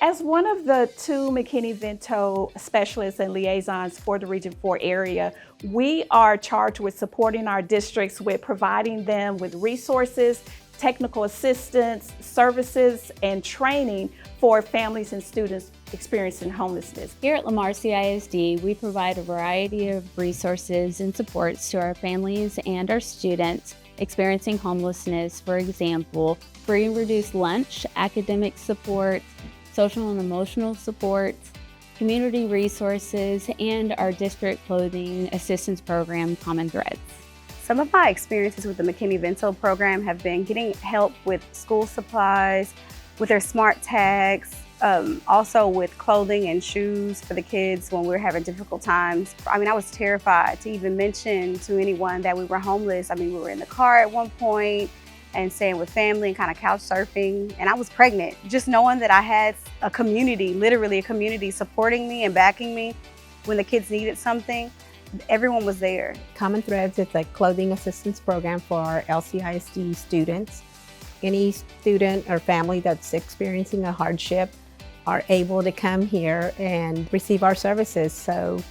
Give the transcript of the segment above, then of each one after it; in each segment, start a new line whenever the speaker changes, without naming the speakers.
As one of the two McKinney-Vento specialists and liaisons for the Region 4 area, we are charged with supporting our districts with providing them with resources, technical assistance, services, and training for families and students experiencing homelessness.
Here at Lamar CISD, we provide a variety of resources and supports to our families and our students experiencing homelessness. For example, free and reduced lunch, academic support, social and emotional support, community resources, and our district clothing assistance program, Common Threads.
Some of my experiences with the McKinney-Vento program have been getting help with school supplies, with their smart tags, also with clothing and shoes for the kids when we were having difficult times. I mean, I was terrified to even mention to anyone that we were homeless. I mean, we were in the car at one point and staying with family and kind of couch surfing. And I was pregnant. Just knowing that I had a community, literally a community supporting me and backing me when the kids needed something, everyone was there.
Common Threads is a clothing assistance program for our LCISD students. Any student or family that's experiencing a hardship are able to come here and receive our services. So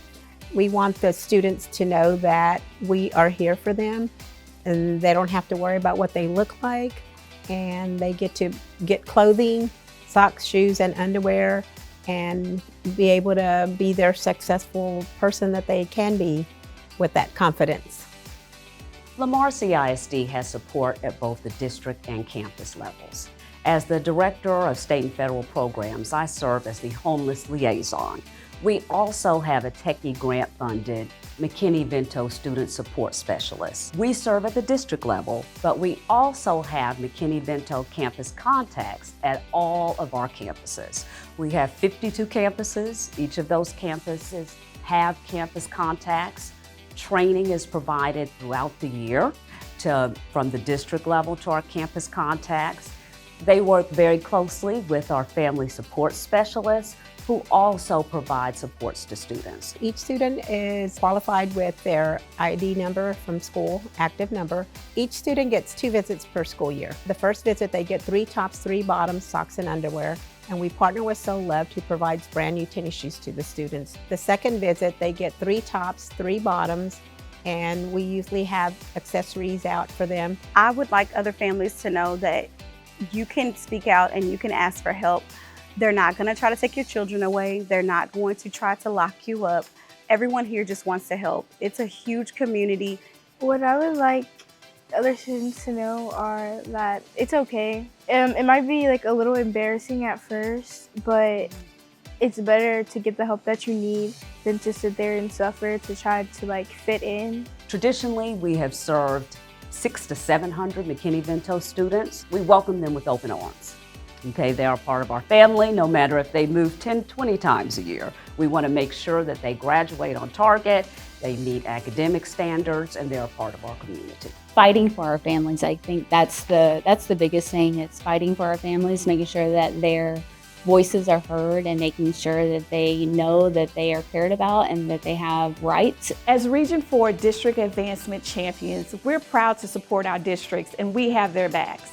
we want the students to know that we are here for them, and they don't have to worry about what they look like, and they get to get clothing, socks, shoes, and underwear, and be able to be their successful person that they can be with that confidence.
Lamar CISD has support at both the district and campus levels. As the Director of State and Federal Programs, I serve as the Homeless Liaison. We also have a Techie grant-funded McKinney-Vento Student Support Specialist. We serve at the district level, but we also have McKinney-Vento campus contacts at all of our campuses. We have 52 campuses. Each of those campuses have campus contacts. Training is provided throughout the year from the district level to our campus contacts. They work very closely with our family support specialists, who also provide supports to students.
Each student is qualified with their ID number from school, active number. Each student gets 2 visits per school year. The first visit, they get 3 tops, 3 bottoms, socks, and underwear. And we partner with So Loved, who provides brand new tennis shoes to the students. The second visit, they get 3 tops, 3 bottoms, and we usually have accessories out for them.
I would like other families to know that you can speak out and you can ask for help. They're not going to try to take your children away. They're not going to try to lock you up. Everyone here just wants to help. It's a huge community.
What I would like other students to know are that it's okay. It might be like a little embarrassing at first, but it's better to get the help that you need than to sit there and suffer to try to like fit in.
Traditionally, we have served 600 to 700 McKinney-Vento students. We welcome them with open arms. Okay, they are part of our family, no matter if they move 10, 20 times a year. We want to make sure that they graduate on target, they meet academic standards, and they're a part of our community.
Fighting for our families, I think that's the biggest thing. It's fighting for our families, making sure that their voices are heard and making sure that they know that they are cared about and that they have rights.
As Region 4 District Advancement Champions, we're proud to support our districts, and we have their backs.